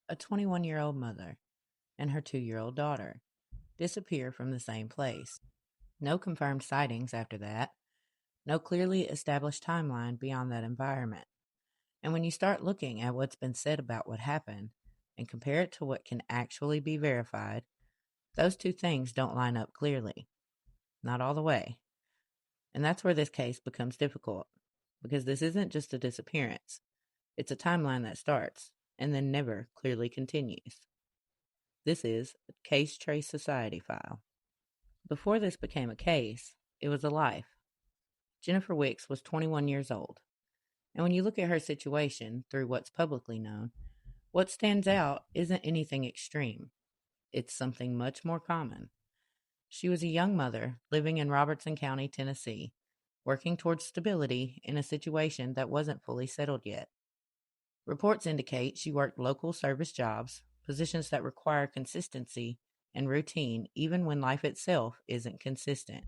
A 21-year-old mother and her 2-year-old daughter disappear from the same place. No confirmed sightings after that, no clearly established timeline beyond that environment. And when you start looking at what's been said about what happened and compare it to what can actually be verified, those two things don't line up clearly. Not all the way. And that's where this case becomes difficult, because this isn't just a disappearance. It's a timeline that starts and then never clearly continues. This is a Case Trace Society file. Before this became a case, it was a life. Jennifer Wix was 21 years old. And when you look at her situation through what's publicly known, what stands out isn't anything extreme. It's something much more common. She was a young mother living in Robertson County, Tennessee, working towards stability in a situation that wasn't fully settled yet. Reports indicate she worked local service jobs, positions that require consistency and routine even when life itself isn't consistent.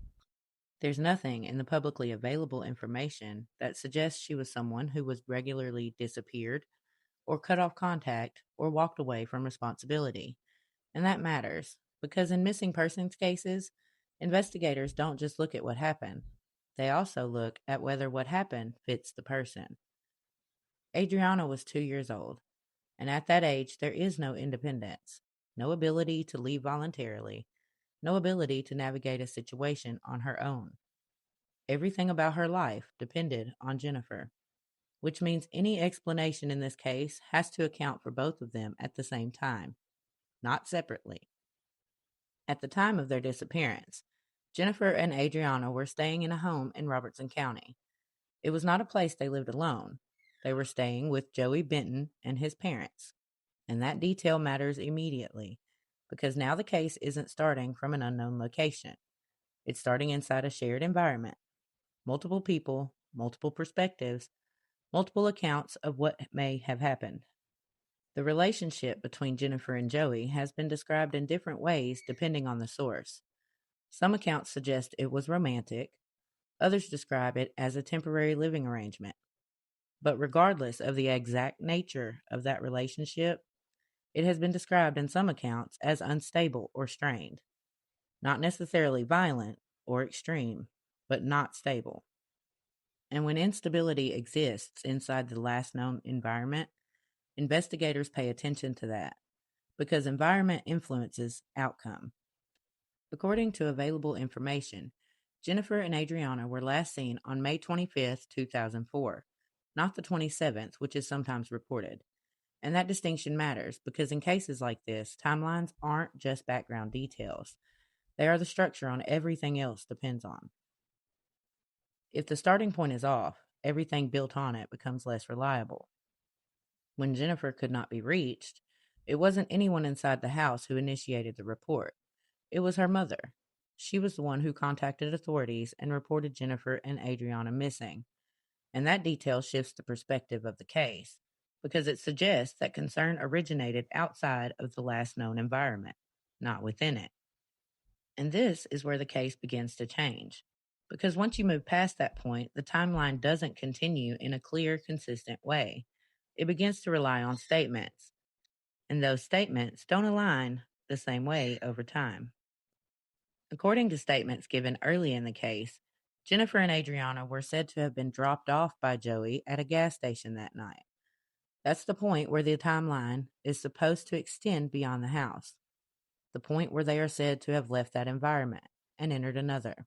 There's nothing in the publicly available information that suggests she was someone who was regularly disappeared or cut off contact or walked away from responsibility. And that matters because in missing persons cases, investigators don't just look at what happened. They also look at whether what happened fits the person. Adrianna was 2 years old, and at that age, there is no independence, no ability to leave voluntarily, no ability to navigate a situation on her own. Everything about her life depended on Jennifer, which means any explanation in this case has to account for both of them at the same time, not separately. At the time of their disappearance, Jennifer and Adrianna were staying in a home in Robertson County. It was not a place they lived alone. They were staying with Joey Benton and his parents. And that detail matters immediately because now the case isn't starting from an unknown location. It's starting inside a shared environment. Multiple people, multiple perspectives, multiple accounts of what may have happened. The relationship between Jennifer and Joey has been described in different ways depending on the source. Some accounts suggest it was romantic, others describe it as a temporary living arrangement. But regardless of the exact nature of that relationship, it has been described in some accounts as unstable or strained. Not necessarily violent or extreme, but not stable. And when instability exists inside the last known environment, investigators pay attention to that because environment influences outcome. According to available information, Jennifer and Adrianna were last seen on May 25th, 2004, not the 27th, which is sometimes reported. And that distinction matters because in cases like this, timelines aren't just background details. They are the structure on everything else depends on. If the starting point is off, everything built on it becomes less reliable. When Jennifer could not be reached, it wasn't anyone inside the house who initiated the report. It was her mother. She was the one who contacted authorities and reported Jennifer and Adrianna missing. And that detail shifts the perspective of the case because it suggests that concern originated outside of the last known environment, not within it. And this is where the case begins to change. Because once you move past that point, the timeline doesn't continue in a clear, consistent way. It begins to rely on statements. And those statements don't align the same way over time. According to statements given early in the case, Jennifer and Adrianna were said to have been dropped off by Joey at a gas station that night. That's the point where the timeline is supposed to extend beyond the house, the point where they are said to have left that environment and entered another.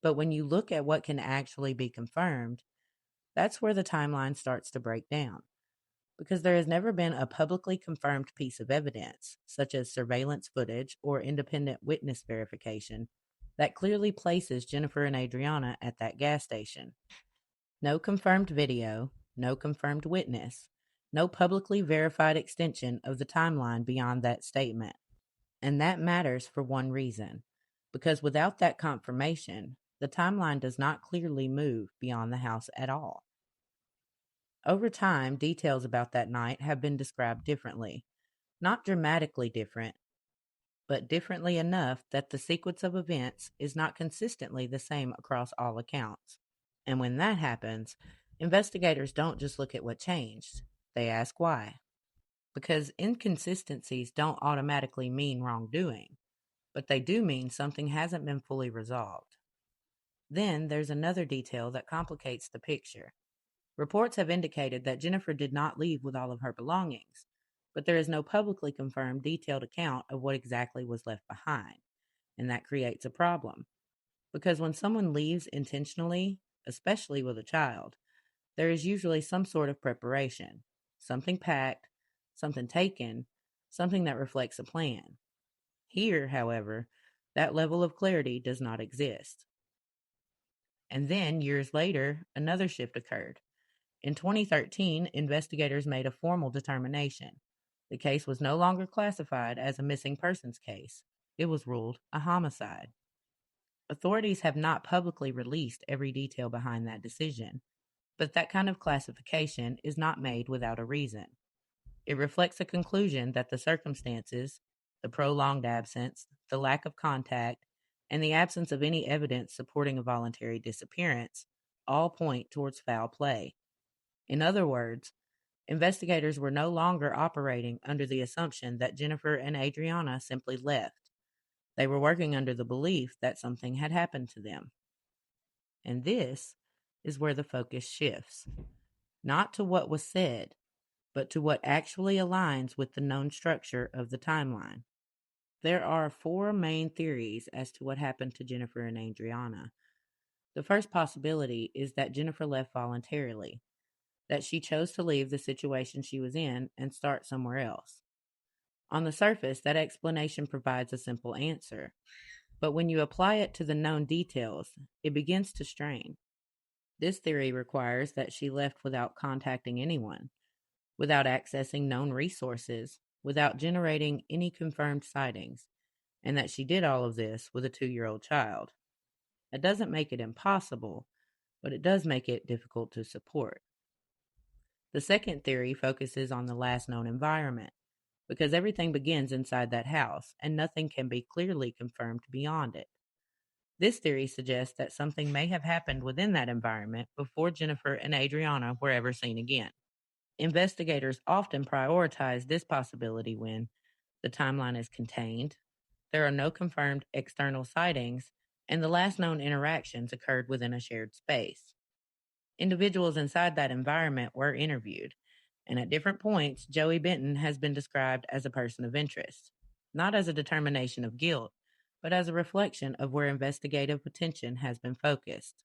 But when you look at what can actually be confirmed, that's where the timeline starts to break down. Because there has never been a publicly confirmed piece of evidence, such as surveillance footage or independent witness verification, that clearly places Jennifer and Adrianna at that gas station. No confirmed video, no confirmed witness, no publicly verified extension of the timeline beyond that statement. And that matters for one reason, because without that confirmation, the timeline does not clearly move beyond the house at all. Over time, details about that night have been described differently. Not dramatically different, but differently enough that the sequence of events is not consistently the same across all accounts. And when that happens, investigators don't just look at what changed, they ask why. because inconsistencies don't automatically mean wrongdoing, but they do mean something hasn't been fully resolved. Then there's another detail that complicates the picture. Reports have indicated that Jennifer did not leave with all of her belongings, but there is no publicly confirmed detailed account of what exactly was left behind, and that creates a problem. Because when someone leaves intentionally, especially with a child, there is usually some sort of preparation, something packed, something taken, something that reflects a plan. Here, however, that level of clarity does not exist. And then, years later, another shift occurred. In 2013, investigators made a formal determination. The case was no longer classified as a missing persons case. It was ruled a homicide. Authorities have not publicly released every detail behind that decision, but that kind of classification is not made without a reason. It reflects a conclusion that the circumstances, the prolonged absence, the lack of contact, and the absence of any evidence supporting a voluntary disappearance all point towards foul play. In other words, investigators were no longer operating under the assumption that Jennifer and Adrianna simply left. They were working under the belief that something had happened to them. And this is where the focus shifts, not to what was said, but to what actually aligns with the known structure of the timeline. There are four main theories as to what happened to Jennifer and Adrianna. The first possibility is that Jennifer left voluntarily, that she chose to leave the situation she was in and start somewhere else. On the surface, that explanation provides a simple answer, but when you apply it to the known details, it begins to strain. This theory requires that she left without contacting anyone, without accessing known resources, without generating any confirmed sightings, and that she did all of this with a 2-year-old child. That doesn't make it impossible, but it does make it difficult to support. The second theory focuses on the last known environment, because everything begins inside that house, and nothing can be clearly confirmed beyond it. This theory suggests that something may have happened within that environment before Jennifer and Adrianna were ever seen again. Investigators often prioritize this possibility when the timeline is contained, there are no confirmed external sightings, and the last known interactions occurred within a shared space. Individuals inside that environment were interviewed, and at different points, Joey Benton has been described as a person of interest, not as a determination of guilt, but as a reflection of where investigative attention has been focused.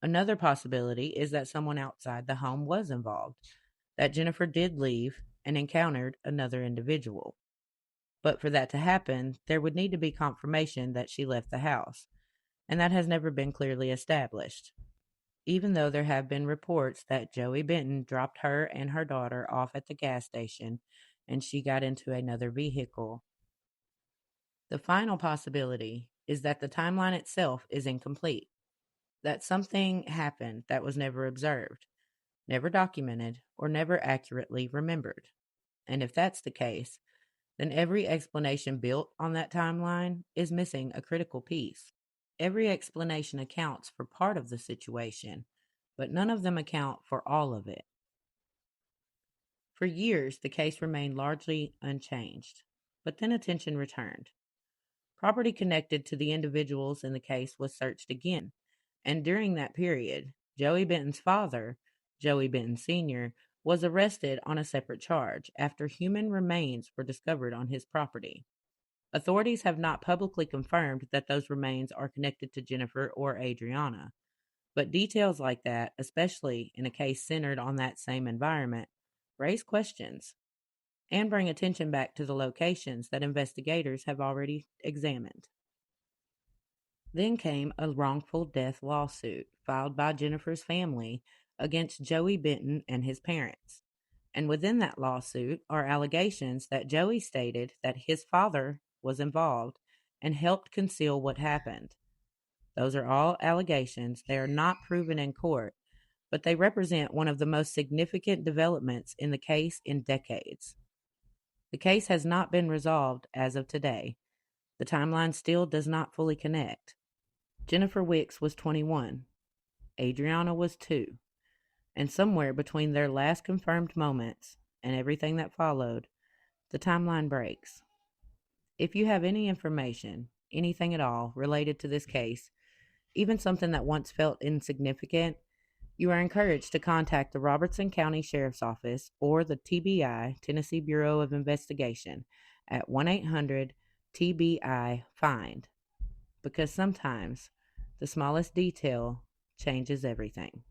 Another possibility is that someone outside the home was involved, that Jennifer did leave and encountered another individual. But for that to happen, there would need to be confirmation that she left the house, and that has never been clearly established. Even though there have been reports that Joey Benton dropped her and her daughter off at the gas station and she got into another vehicle. The final possibility is that the timeline itself is incomplete, that something happened that was never observed, never documented, or never accurately remembered. And if that's the case, then every explanation built on that timeline is missing a critical piece. Every explanation accounts for part of the situation, but none of them account for all of it. For years, the case remained largely unchanged, but then attention returned. Property connected to the individuals in the case was searched again, and during that period, Joey Benton's father, Joey Benton Sr., was arrested on a separate charge after human remains were discovered on his property. Authorities have not publicly confirmed that those remains are connected to Jennifer or Adrianna, but details like that, especially in a case centered on that same environment, raise questions and bring attention back to the locations that investigators have already examined. Then came a wrongful death lawsuit filed by Jennifer's family against Joey Benton and his parents. And within that lawsuit are allegations that Joey stated that his father was involved and helped conceal what happened. Those are all allegations. They are not proven in court, but they represent one of the most significant developments in the case in decades. The case has not been resolved as of today. The timeline still does not fully connect. Jennifer Wix was 21. Adrianna was 2. And somewhere between their last confirmed moments and everything that followed, the timeline breaks. If you have any information, anything at all related to this case, even something that once felt insignificant, you are encouraged to contact the Robertson County Sheriff's Office or the TBI, Tennessee Bureau of Investigation, at 1-800 TBI FIND, because sometimes the smallest detail changes everything.